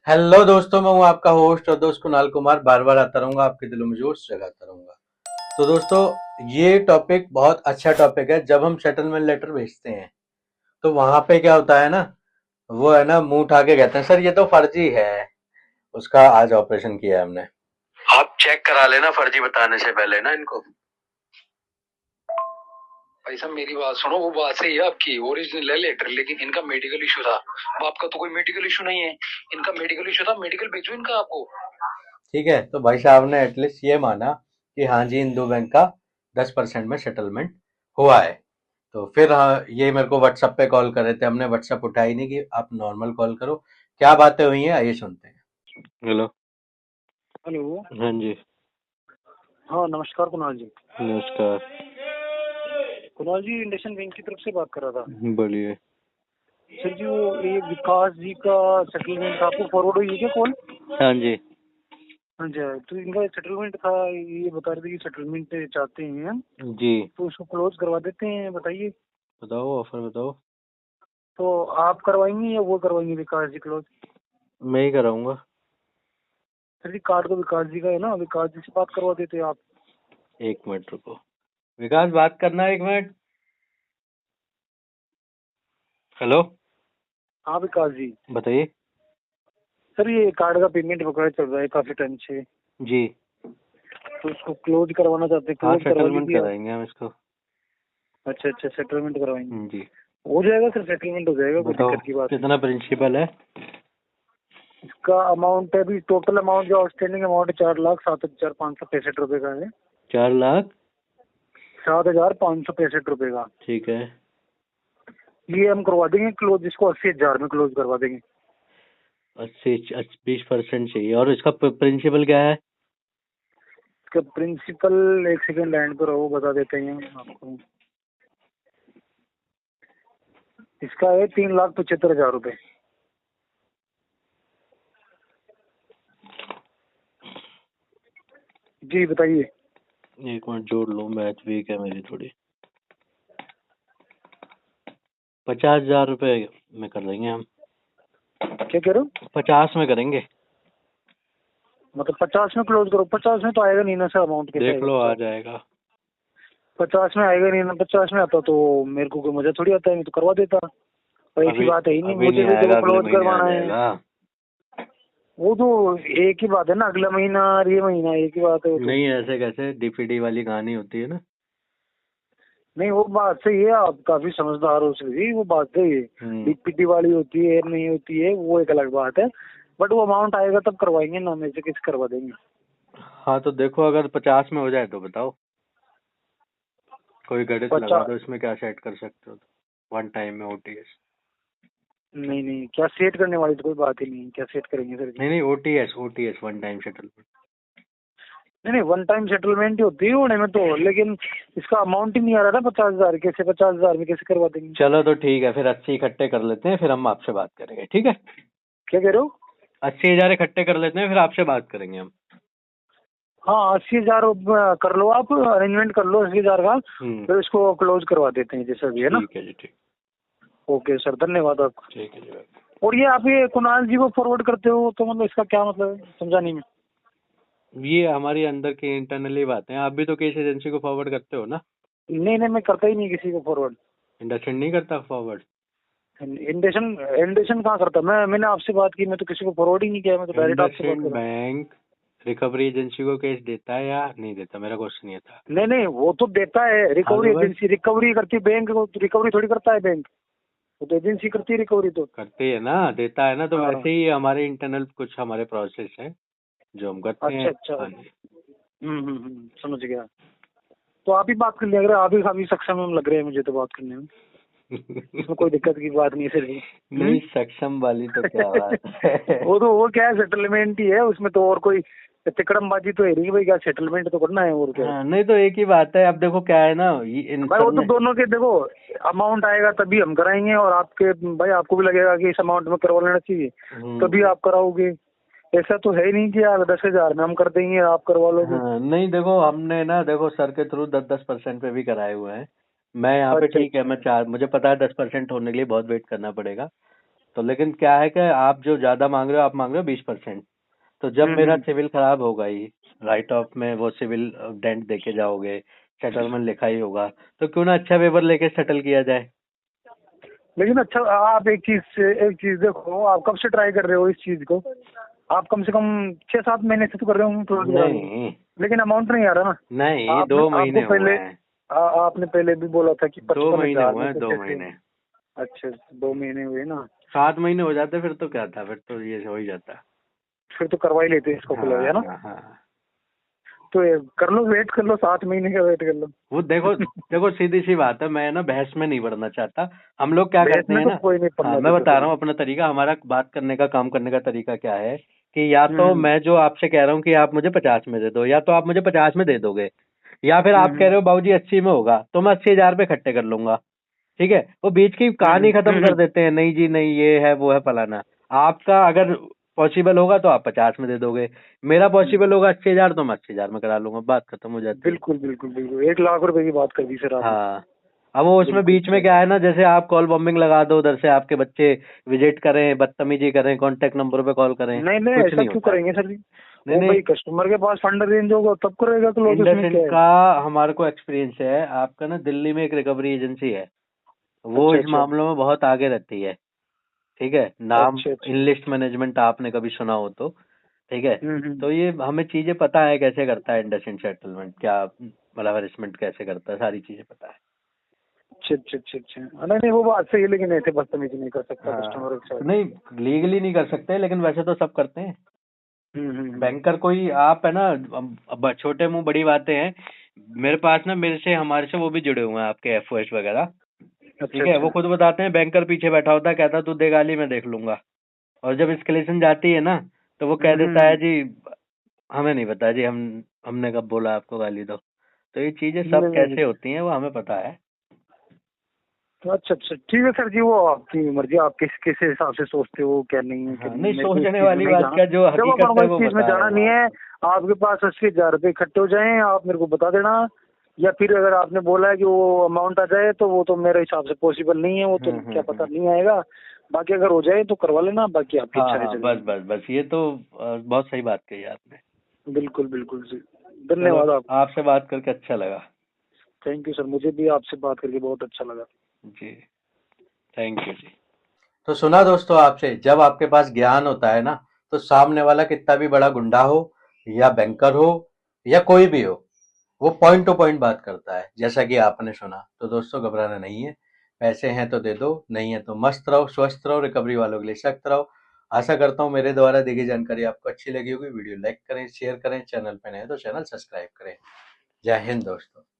Hello दोस्तों, मैं हूं आपका होस्ट और दोस्त कुणाल कुमार। बार बार आता रहूंगा, आपके दिलों में जोश जगाता रहूंगा। तो दोस्तों, ये टॉपिक बहुत अच्छा टॉपिक है। जब हम सेटलमेंट लेटर भेजते हैं तो वहां पे क्या होता है ना, वो है ना, मुंह उठा के कहते हैं सर ये तो फर्जी है। उसका आज ऑपरेशन किया है हमने। आप चेक करा लेना फर्जी बताने से पहले ना इनको। भाई साहब मेरी बात सुनो, वो बात सही है आपकी, ओरिजिनल है लेटर, लेकिन इनका मेडिकल इशू था। अब आपका तो कोई मेडिकल इशू नहीं है, इनका मेडिकल इशू था। मेडिकल भेजो इनका आपको। ठीक है, तो भाई साहब ने एटलीस्ट ये माना कि हाँ जी, इन दो बैंक का 10% में सेटलमेंट हुआ है। तो फिर हाँ, ये मेरे को व्हाट्सएप पे कॉल कर रहे थे। हमने व्हाट्सएप उठाई नहीं कि आप नॉर्मल कॉल करो। क्या बातें हुई हैं आइए सुनते हैं। हेलो। हेलो। हाँ जी। हाँ नमस्कार कुणाल जी। नमस्कार। कुणाल जी इंडेशन बैंक की तरफ से बात कर रहा था। बोलिए। सर जी वो ये विकास जी का सेटलमेंट था, आपको फॉरवर्ड हुई है क्या कॉल? हाँ जी। हाँ जी, तो इनका सेटलमेंट था, ये बता रहे थे कि सेटलमेंट चाहते हैं, जी। तो उसको क्लोज करवा देते हैं, बताइए। बताओ, ऑफर बताओ। तो आप करवाएंगे या वो करवाएंगे विकास जी क्लोज? मैं ही कराऊंगा। सर जी कार्ड तो विकास जी का है ना, विकास जी से बात करवा देते आप। एक मिनट रुको। विकास बात करना है, एक मिनट। हेलो। हाँ विकास जी। बताइए। सर ये कार्ड का पेमेंट वगैरह चल रहा है काफी टाइम से, जी। तो उसको क्लोज करवाना चाहते हैं, हाँ, क्लोज करवा सेटलमेंट लीजिए आप। कराएंगे हम इसको। अच्छा अच्छा, सेटलमेंट करवाएंगे। जी। हो जाएगा सर, सेटलमेंट हो जाएगा, कोई बताओ दिक्कत की बात नहीं। कितना प्रिंसिपल है। इसका अमाउंट है, अभी टोटल अमाउंट जो आउटस्टैंडिंग अमाउंट है 4,07,565 रुपए का है। 4 लाख। 7,565 रुपए का। ठीक है। ये हम करवा देंगे क्लोज, इसको 80,000 में क्लोज करवा देंगे। 20% चाहिए। और इसका प्रिंसिपल क्या है। इसका प्रिंसिपल, एक सेकेंड लाइन पर रहो, बता देते हैं आपको। इसका है 3,75,000 रुपए। जी बताइए। एक मिनट जोड़ लो, मैथ वीक है मेरी थोड़ी। 50,000 रुपए में कर लेंगे हम। क्या कह रहे हो? 50 में करेंगे। मतलब 50 में क्लोज करो? 50 में तो आएगा नहीं ना सर, अमाउंट कैसे देख आएगा लो आ 50 में? जाएगा। 50 में आएगा नहीं ना, 50 में आता तो मेरे को कोई मजा थोड़ी आता है, मैं तो करवा देता। और ऐसी अभी बात है ही नहीं, अभी मुझे नहीं भी देखो आएगा, अगले क्लोज महीने आ करवाना है। जाएगा। वो तो एक ही बात है ना, अगला महीना और ये महीना एक ही बात है वो तो। नहीं, ऐसे कैसे, डीपीडी वाली कहानी होती है ना। नहीं वो बात सही है, आप काफी समझदार हो सर जी, वो बात सही है। हम्म। डीपीटी वाली होती है नहीं होती है वो एक अलग बात है, बट वो अमाउंट आएगा तब करवाएंगे ना, हम ऐसे कैसे करवा देंगे। हाँ तो देखो, अगर 50 में हो जाए तो बताओ। कोई गणित लगा 50? दो इसमें, क्या सेट कर सकते हो तो। वन टाइम में ओटीएस। नहीं नहीं, क्या सेट करने वाली तो कोई बात ही नहीं है, क्या सेट करेंगे सर जी। नहीं नहीं, OTS OTS one time settlement. नहीं नहीं, वन टाइम सेटलमेंट ही होती है होने में तो, लेकिन इसका अमाउंट ही नहीं आ रहा था 50,000, कैसे 50,000 में कैसे करवा देंगे? चलो तो ठीक है, फिर 80 इकट्ठे कर लेते हैं, फिर हम आपसे बात करेंगे, ठीक है। क्या कह रहे हो? 80,000 इकट्ठे कर लेते हैं, फिर आपसे बात करेंगे हम। हाँ 80,000 कर लो, आप अरेंजमेंट कर लो 80,000 का, हम्म। फिर इसको क्लोज करवा देते हैं जैसा भी है ना। ठीक है जी, ठीक। ओके सर, धन्यवाद आपका। ठीक है जी। और ये आप ये कुणाल जी को फॉरवर्ड करते हो तो मतलब इसका क्या मतलब है, समझा नहीं मैं। ये हमारी अंदर की इंटरनली बातें हैं। आप भी तो केस एजेंसी को फॉरवर्ड करते हो ना। नहीं नहीं, मैं करता ही नहीं किसी को फॉरवर्ड। इंडस्ट्रेंड नहीं करता फॉरवर्ड। इंडेशन इंडेशन कहाँ करता, मैंने आपसे बात की, मैं तो किसी को फॉरवर्ड ही नहीं किया, मैं तो डायरेक्ट आपसे बात इंडस्ट्रेंड करा। बैंक रिकवरी एजेंसी को केस देता है या नहीं देता, मेरा क्वेश्चन ये था। नहीं नहीं, वो तो देता है, हाँ रिकवरी तो बस। एजेंसी रिकवरी करती है, बैंक को रिकवरी थोड़ी करता है बैंक, वो तो एजेंसी करती है रिकवरी तो। करते है ना, देता है ना, तो हाँ। वैसे ही हमारे इंटरनल कुछ हमारे प्रोसेस है जो हम करते अच्छा हैं। अच्छा। हाँ जी। समझ गया। तो आप ही बात कर लिया, अगर आप ही काफी सक्षम लग रहे हैं मुझे तो बात करने में, इसमें कोई दिक्कत की बात नहीं है सर जी। नहीं, सक्षम वाली तो क्या बात है। वो क्या है, सेटलमेंट ही है उसमें, तो और कोई तिकड़मबाजी तो है नहीं भाई, क्या सेटलमेंट तो करना है और क्या है। हाँ, नहीं तो एक ही बात है। अब देखो क्या है ना, ये इन भाई सब वो तो ने। दोनों के देखो, अमाउंट आएगा तभी हम कराएंगे, और आपके भाई आपको भी लगेगा कि इस अमाउंट में करवा लेना चाहिए, तभी हम्म। आप कराओगे। ऐसा तो है ही नहीं कि यार 10,000 में हम कर देंगे आप करवा लोगे। हाँ नहीं, देखो हमने ना, देखो सर के थ्रू 10-10% पे भी कराए हुए हैं। मैं यहाँ पे अच्छा ठीक है, अच्छा। मैं चार, मुझे पता है 10% होने के लिए बहुत वेट करना पड़ेगा। तो लेकिन क्या है कि आप जो ज्यादा मांग रहे हो, आप मांग रहे हो 20%। तो जब मेरा हम्म। सिविल खराब होगा ही, राइट ऑफ में वो सिविल डेंट देके जाओगे, सेटलमेंट लिखा ही होगा, तो क्यों ना अच्छा वेवर लेके सेटल किया जाए। लेकिन अच्छा, आप एक चीज देखो, आप कब से ट्राई कर रहे हो इस चीज को? आप कम से कम 6-7 महीने से तो कर रहे हो क्लोज कराने को, नहीं लेकिन अमाउंट नहीं आ रहा ना। नहीं, आपने 2 महीने आपको हुए पहले हैं। आपने पहले भी बोला था कि 2 महीने 55,000 हुए में हैं, कुछ दो ऐसे। महीने 2 महीने हुए ना? 7 महीने हो जाते फिर तो क्या था, फिर तो ये हो ही जाता। फिर तो करवा ही लेते हैं इसको क्लोज, हाँ है ना? हाँ हाँ। तो ये कर लो, वेट कर लो, 7 महीने का वेट कर लो। वो देखो देखो, सीधी सी बात है, मैं ना बहस में नहीं बढ़ना चाहता। हम लोग क्या बहस करते में हैं तो ना। कोई नहीं हाँ, पढ़ना मैं देता बता सर। रहा हूँ अपना तरीका, हमारा बात करने का, काम करने का तरीका क्या है कि या तो हम्म मैं जो आपसे कह रहा हूँ कि आप मुझे 50 में दे दो, या तो आप मुझे 50 में दे दोगे, या फिर आप कह हम्म रहे हो बाबूजी 80 में होगा, तो मैं 80,000 पे इकट्ठे कर लूंगा। ठीक है, वो बीच की हम्म कहानी खत्म हम्म कर देते हैं, नहीं जी नहीं, ये है वो है फलाना। आपका अगर पॉसिबल होगा तो आप 50 में दे दोगे, मेरा हम्म। पॉसिबल होगा 80,000, तो मैं 80,000 में करा लूंगा, बात खत्म हो जाती है। बिल्कुल बिल्कुल बिल्कुल, 1 लाख रुपए की बात कर दी सर आपने। हाँ। अब वो उसमें बिल्कुल बीच में सही क्या है। है ना, जैसे आप कॉल बॉम्बिंग लगा दो, उधर से आपके बच्चे विजिट करें, बदतमीजी करें, कांटेक्ट नंबर पे कॉल करें, नहीं नहीं, कुछ ऐसा नहीं क्यों होता है। करेंगे सर जी? नहीं वो नहीं, भाई कस्टमर के पास फंड रेंज होगा तब करेगा क्लोज, उसमें इंडसइंड क्या है? का हमारे को एक्सपीरियंस है, आपका ना दिल्ली में एक रिकवरी एजेंसी है, वो अच्छा इस अच्छा मामलों में बहुत आगे रहती है। ठीक है, नाम अच्छा अच्छा। इनलिस्ट मैनेजमेंट आपने कभी सुना हो तो। ठीक है, हम्म। तो ये हमें चीजें पता है कैसे करता है इंडसइंड सेटलमेंट, क्या मतलब हरेसमेंट कैसे करता है, सारी चीजें पता है। अच्छा अच्छा अच्छा अच्छा। नहीं नहीं, वो बात सही है, लेकिन ऐसे बदतमीजी नहीं कर सकता कस्टमर के हाँ साथ। नहीं, लीगली नहीं कर सकते, लेकिन वैसे तो सब करते हैं। हम्म। बैंकर कोई आप है ना, अब छोटे मुंह बड़ी बातें हैं। मेरे पास ना, मेरे से हमारे से वो भी जुड़े हुए हैं आपके एफओएस वगैरह। अच्छा ठीक है, वो अच्छा। खुद बताते हैं, बैंकर पीछे बैठा होता है, कहता तू दे गाली मैं देख लूंगा। और जब एस्केलेशन जाती है ना, तो वो कह देता है हम्म। जी हमें नहीं पता जी, हमने कब बोला आपको गाली दो। तो ये चीजें सब नहीं नहीं। कैसे होती हैं वो हमें पता है। तो अच्छा अच्छा, ठीक है सर जी, वो आपकी मर्जी, आप किस हिसाब से सोचते हो, क्या नहीं है क्या हाँ नहीं है, नहीं, मेरे को इस सोचने चीज में वाली नहीं बात जाना। क्या, जो जब अपन हकीकत को है इस वो चीज में बता रहा जाना हूँ नहीं है, आपको। आपके पास 80,000 रुपये इकट्ठे हो जाएं, आप मेरे को बता देना। या फिर अगर आपने बोला है कि वो अमाउंट आ जाए, तो वो तो मेरे हिसाब से पॉसिबल नहीं है, वो तो क्या पता नहीं आएगा। बाकी अगर हो जाए तो करवा लेना, बाकी आपकी हाँ इच्छा है हाँ, बस चलेगी। बस बस, ये तो बहुत सही बात कही आपने। बिल्कुल बिल्कुल जी। चलो, धन्यवाद आपका। आपसे बात करके अच्छा लगा। थैंक यू सर, मुझे भी आपसे बात करके बहुत अच्छा लगा। जी, थैंक यू जी। तो सुना दोस्तों, आपसे जब आपके पास ज्ञान होता है ना, तो सामने वाला कितना भी बड़ा गुंडा हो, या बैंकर हो, या कोई भी हो, वो पॉइंट टू पॉइंट बात करता है, जैसा कि आपने सुना। तो दोस्तों, घबराना नहीं है। पैसे हैं तो दे दो, नहीं है तो मस्त रहो, स्वस्थ रहो, रिकवरी वालों के लिए सख्त रहो। आशा करता हूँ मेरे द्वारा दी गई जानकारी आपको अच्छी लगी होगी। वीडियो लाइक करें, शेयर करें, चैनल पे नए हैं तो चैनल सब्सक्राइब करें। जय हिंद दोस्तों।